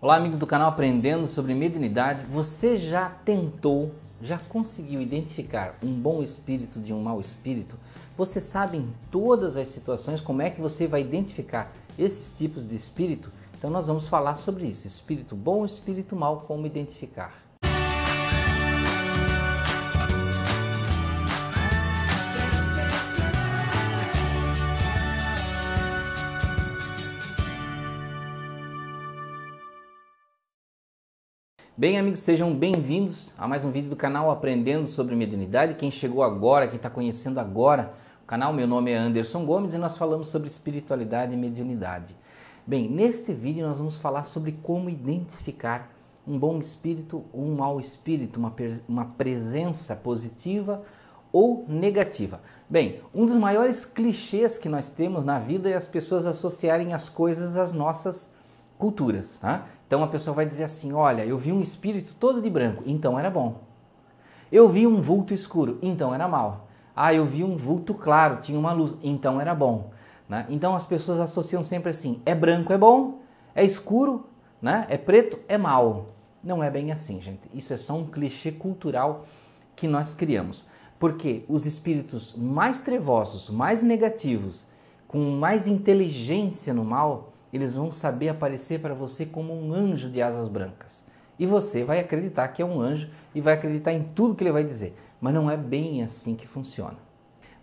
Olá, amigos do canal Aprendendo sobre Mediunidade. Você já tentou, já conseguiu identificar um bom espírito de um mau espírito? Você sabe em todas as situações como é que você vai identificar esses tipos de espírito? Então nós vamos falar sobre isso, espírito bom, espírito mau, como identificar. Bem, amigos, sejam bem-vindos a mais um vídeo do canal Aprendendo sobre Mediunidade. Quem chegou agora, quem está conhecendo agora o canal, meu nome é Anderson Gomes e nós falamos sobre espiritualidade e mediunidade. Bem, neste vídeo nós vamos falar sobre como identificar um bom espírito ou um mau espírito, uma presença positiva ou negativa. Bem, um dos maiores clichês que nós temos na vida é as pessoas associarem as coisas às nossas culturas. Tá? Então a pessoa vai dizer assim, olha, eu vi um espírito todo de branco, então era bom. Eu vi um vulto escuro, então era mal. Ah, eu vi um vulto claro, tinha uma luz, então era bom. Né? Então as pessoas associam sempre assim, é branco é bom, é escuro, né? É preto é mal. Não é bem assim, gente. Isso é só um clichê cultural que nós criamos. Porque os espíritos mais trevosos, mais negativos, com mais inteligência no mal, eles vão saber aparecer para você como um anjo de asas brancas. E você vai acreditar que é um anjo e vai acreditar em tudo que ele vai dizer. Mas não é bem assim que funciona.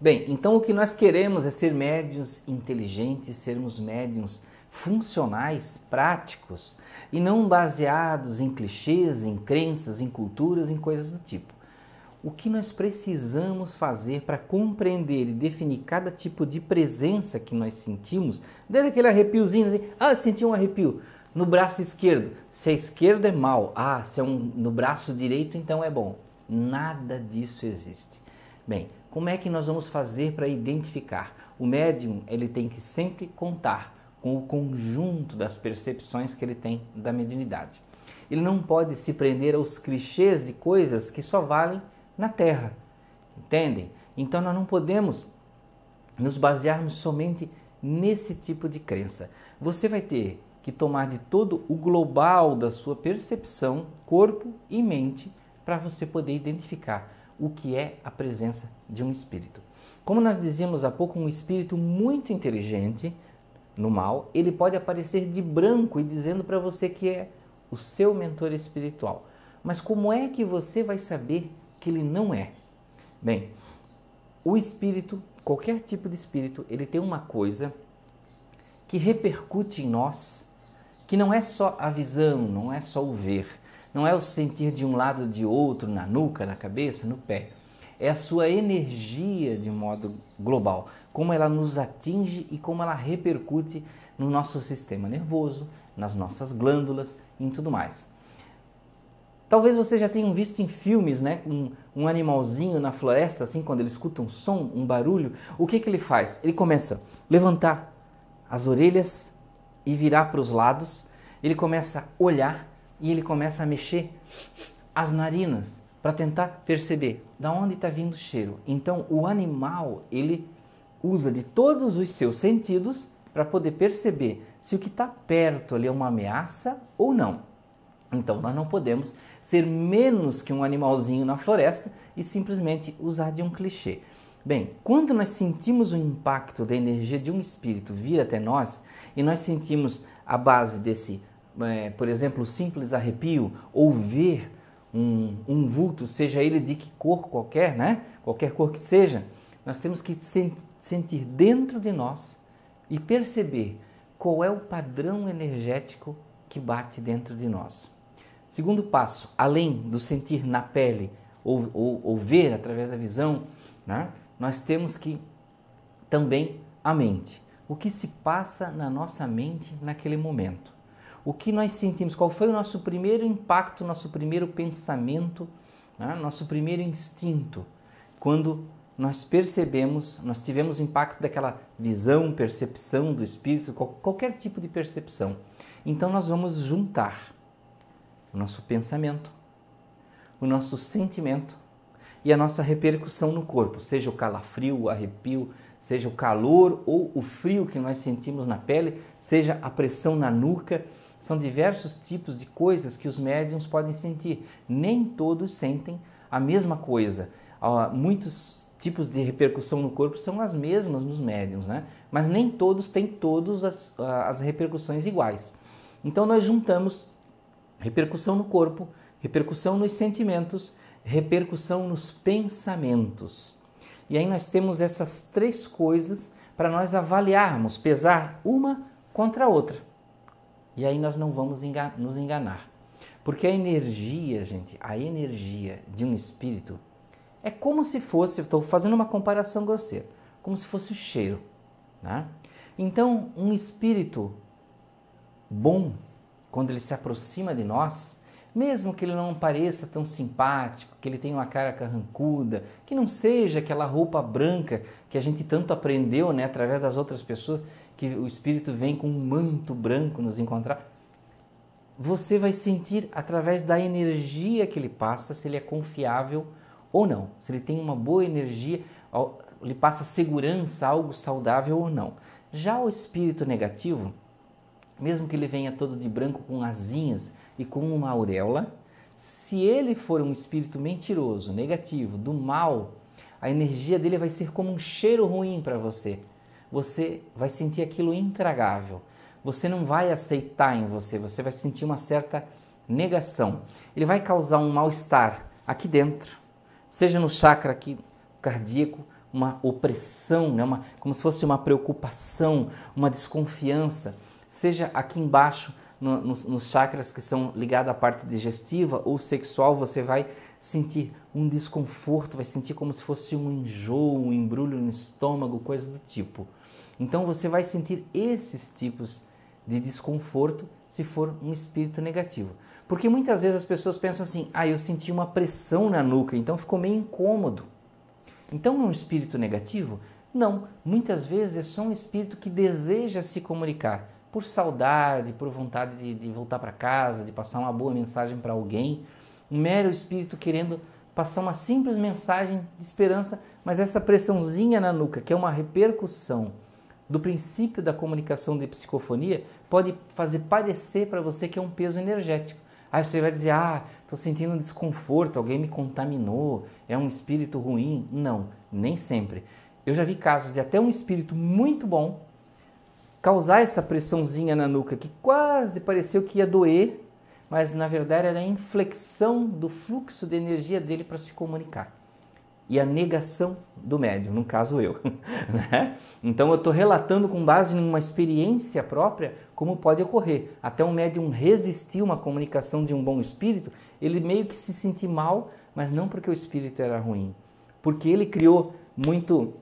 Bem, então o que nós queremos é ser médiuns inteligentes, sermos médiuns funcionais, práticos, e não baseados em clichês, em crenças, em culturas, em coisas do tipo. O que nós precisamos fazer para compreender e definir cada tipo de presença que nós sentimos, desde aquele arrepiozinho, assim, senti um arrepio no braço esquerdo, se a esquerda é mal, se é no braço direito então é bom. Nada disso existe. Bem, como é que nós vamos fazer para identificar? O médium, ele tem que sempre contar com o conjunto das percepções que ele tem da mediunidade. Ele não pode se prender aos clichês de coisas que só valem na Terra, entendem? Então nós não podemos nos basearmos somente nesse tipo de crença. Você vai ter que tomar de todo o global da sua percepção, corpo e mente, para você poder identificar o que é a presença de um espírito. Como nós dizíamos há pouco, um espírito muito inteligente, no mal, ele pode aparecer de branco e dizendo para você que é o seu mentor espiritual. Mas como é que você vai saber que ele não é? Bem, o espírito, qualquer tipo de espírito, ele tem uma coisa que repercute em nós, que não é só a visão, não é só o ver, não é o sentir de um lado de outro, na nuca, na cabeça, no pé. É a sua energia de modo global, como ela nos atinge e como ela repercute no nosso sistema nervoso, nas nossas glândulas e em tudo mais. Talvez você já tenha visto em filmes, né, um animalzinho na floresta, assim, quando ele escuta um som, um barulho, o que ele faz? Ele começa a levantar as orelhas e virar para os lados, ele começa a olhar e ele começa a mexer as narinas para tentar perceber de onde está vindo o cheiro. Então, o animal, ele usa de todos os seus sentidos para poder perceber se o que está perto ali é uma ameaça ou não. Então, nós não podemos ser menos que um animalzinho na floresta e simplesmente usar de um clichê. Bem, quando nós sentimos o impacto da energia de um espírito vir até nós e nós sentimos a base desse, por exemplo, simples arrepio ou ver um vulto, seja ele de que cor qualquer, né? Qualquer cor que seja, nós temos que sentir dentro de nós e perceber qual é o padrão energético que bate dentro de nós. Segundo passo, além do sentir na pele ou ver através da visão, né, nós temos que também a mente. O que se passa na nossa mente naquele momento? O que nós sentimos? Qual foi o nosso primeiro impacto, nosso primeiro pensamento, né, nosso primeiro instinto? Quando nós percebemos, nós tivemos o impacto daquela visão, percepção do espírito, qualquer tipo de percepção. Então nós vamos juntar o nosso pensamento, o nosso sentimento e a nossa repercussão no corpo, seja o calafrio, o arrepio, seja o calor ou o frio que nós sentimos na pele, seja a pressão na nuca, São diversos tipos de coisas que os médiums podem sentir. Nem todos sentem a mesma coisa. Muitos tipos de repercussão no corpo são as mesmas nos médiums, né? Mas nem todos têm todas as repercussões iguais. Então nós juntamos repercussão no corpo, repercussão nos sentimentos, repercussão nos pensamentos. E aí nós temos essas três coisas para nós avaliarmos, pesar uma contra a outra. E aí nós não vamos nos enganar. Porque a energia, gente, a energia de um espírito é como se fosse, estou fazendo uma comparação grosseira, como se fosse o cheiro, né? Então, um espírito bom, quando ele se aproxima de nós, mesmo que ele não pareça tão simpático, que ele tenha uma cara carrancuda, que não seja aquela roupa branca que a gente tanto aprendeu, né, através das outras pessoas, que o espírito vem com um manto branco nos encontrar, você vai sentir através da energia que ele passa, se ele é confiável ou não, se ele tem uma boa energia, lhe passa segurança, algo saudável ou não. Já o espírito negativo, mesmo que ele venha todo de branco com asinhas e com uma auréola, se ele for um espírito mentiroso, negativo, do mal, a energia dele vai ser como um cheiro ruim para você. Você vai sentir aquilo intragável. Você não vai aceitar em você, você vai sentir uma certa negação. Ele vai causar um mal-estar aqui dentro, seja no chakra aqui cardíaco, uma opressão, né? Como se fosse uma preocupação, uma desconfiança, seja aqui embaixo, nos chakras que são ligados à parte digestiva ou sexual, você vai sentir um desconforto, vai sentir como se fosse um enjoo, um embrulho no estômago, coisa do tipo. Então você vai sentir esses tipos de desconforto se for um espírito negativo. Porque muitas vezes as pessoas pensam assim, eu senti uma pressão na nuca, então ficou meio incômodo. Então é um espírito negativo? Não, muitas vezes é só um espírito que deseja se comunicar, por saudade, por vontade de voltar para casa, de passar uma boa mensagem para alguém, um mero espírito querendo passar uma simples mensagem de esperança, mas essa pressãozinha na nuca, que é uma repercussão do princípio da comunicação de psicofonia, pode fazer parecer para você que é um peso energético. Aí você vai dizer, estou sentindo um desconforto, alguém me contaminou, é um espírito ruim. Não, nem sempre. Eu já vi casos de até um espírito muito bom causar essa pressãozinha na nuca que quase pareceu que ia doer, mas na verdade era a inflexão do fluxo de energia dele para se comunicar. E a negação do médium, no caso eu. Né? Então eu estou relatando com base em uma experiência própria como pode ocorrer. Até um médium resistir uma comunicação de um bom espírito, ele meio que se sentir mal, mas não porque o espírito era ruim. Porque ele criou muito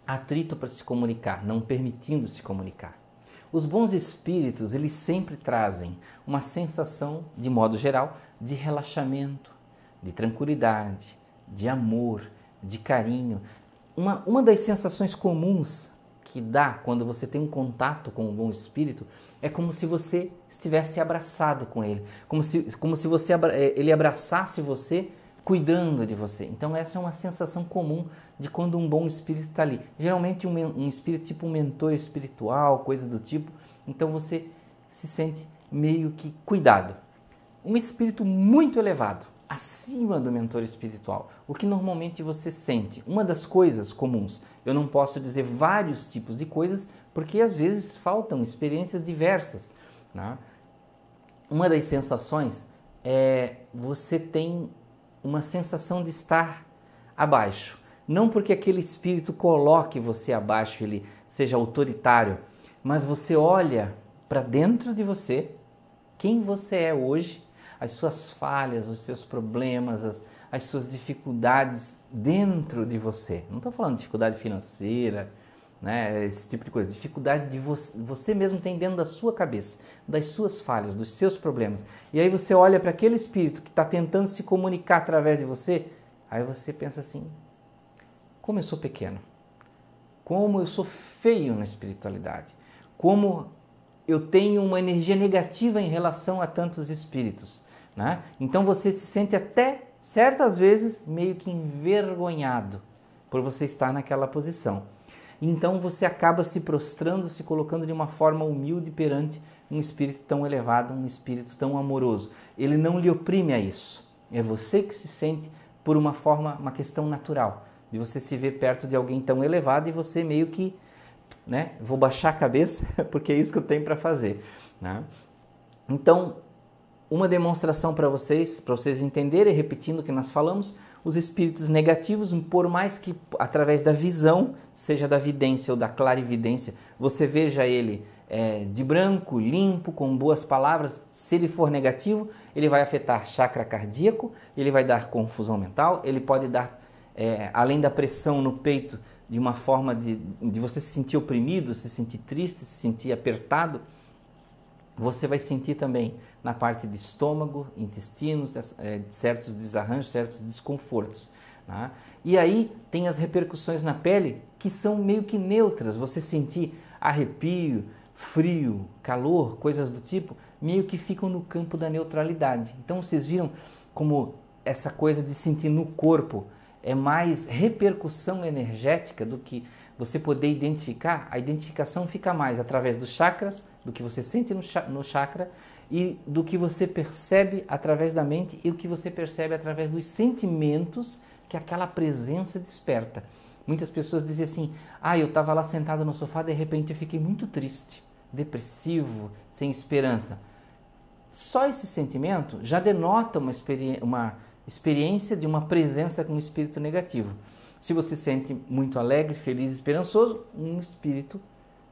atrito para se comunicar, não permitindo se comunicar. Os bons espíritos, eles sempre trazem uma sensação, de modo geral, de relaxamento, de tranquilidade, de amor, de carinho. Uma das sensações comuns que dá quando você tem um contato com um bom espírito é como se você estivesse abraçado com ele, como se ele abraçasse você, cuidando de você. Então essa é uma sensação comum de quando um bom espírito está ali. Geralmente um espírito tipo um mentor espiritual, coisa do tipo. Então você se sente meio que cuidado. Um espírito muito elevado, acima do mentor espiritual, o que normalmente você sente. Uma das coisas comuns, eu não posso dizer vários tipos de coisas, porque às vezes faltam experiências diversas, né? Uma das sensações é você tem uma sensação de estar abaixo. Não porque aquele espírito coloque você abaixo, ele seja autoritário, mas você olha para dentro de você, quem você é hoje, as suas falhas, os seus problemas, as suas dificuldades dentro de você. Não estou falando de dificuldade financeira, né, esse tipo de coisa. Dificuldade de você mesmo tem dentro da sua cabeça, das suas falhas, dos seus problemas. E aí você olha para aquele espírito que está tentando se comunicar através de você, aí você pensa assim, como eu sou pequeno, como eu sou feio na espiritualidade, como eu tenho uma energia negativa em relação a tantos espíritos, né? Então você se sente até, certas vezes, meio que envergonhado por você estar naquela posição. Então você acaba se prostrando, se colocando de uma forma humilde perante um espírito tão elevado, um espírito tão amoroso. Ele não lhe oprime a isso. É você que se sente por uma forma, uma questão natural, de você se ver perto de alguém tão elevado e você meio que, né, vou baixar a cabeça porque é isso que eu tenho para fazer, né? Então, uma demonstração para vocês entenderem, repetindo o que nós falamos, os espíritos negativos, por mais que através da visão, seja da vidência ou da clarividência, você veja ele de branco, limpo, com boas palavras, se ele for negativo, ele vai afetar chakra cardíaco, ele vai dar confusão mental, ele pode dar, além da pressão no peito, de uma forma de você se sentir oprimido, se sentir triste, se sentir apertado, você vai sentir também na parte de estômago, intestinos, certos desarranjos, certos desconfortos, né? E aí tem as repercussões na pele que são meio que neutras, você sentir arrepio, frio, calor, coisas do tipo, meio que ficam no campo da neutralidade. Então vocês viram como essa coisa de sentir no corpo é mais repercussão energética do que você poder identificar. A identificação fica mais através dos chakras, do que você sente no chakra e do que você percebe através da mente e o que você percebe através dos sentimentos que aquela presença desperta. Muitas pessoas dizem assim, eu estava lá sentado no sofá, de repente eu fiquei muito triste, depressivo, sem esperança. Só esse sentimento já denota uma experiência de uma presença com um espírito negativo. Se você se sente muito alegre, feliz, esperançoso, um espírito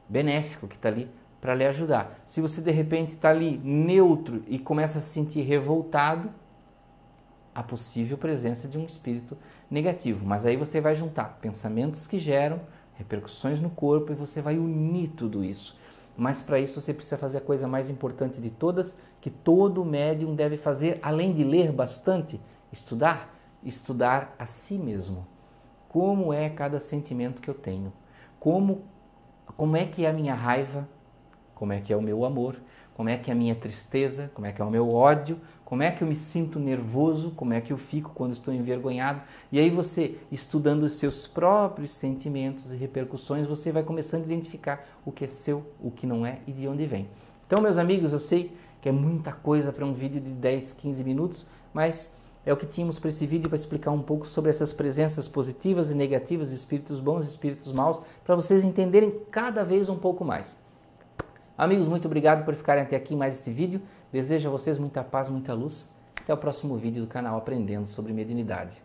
benéfico que está ali para lhe ajudar. Se você de repente está ali neutro e começa a se sentir revoltado, a possível presença de um espírito negativo. Mas aí você vai juntar pensamentos que geram repercussões no corpo e você vai unir tudo isso. Mas para isso você precisa fazer a coisa mais importante de todas, que todo médium deve fazer, além de ler bastante, estudar a si mesmo. Como é cada sentimento que eu tenho? Como é que é a minha raiva? Como é que é o meu amor? Como é que é a minha tristeza? Como é que é o meu ódio? Como é que eu me sinto nervoso? Como é que eu fico quando estou envergonhado? E aí você, estudando os seus próprios sentimentos e repercussões, você vai começando a identificar o que é seu, o que não é e de onde vem. Então, meus amigos, eu sei que é muita coisa para um vídeo de 10, 15 minutos, mas é o que tínhamos para esse vídeo, para explicar um pouco sobre essas presenças positivas e negativas, espíritos bons e espíritos maus, para vocês entenderem cada vez um pouco mais. Amigos, muito obrigado por ficarem até aqui em mais este vídeo. Desejo a vocês muita paz, muita luz. Até o próximo vídeo do canal Aprendendo sobre Mediunidade.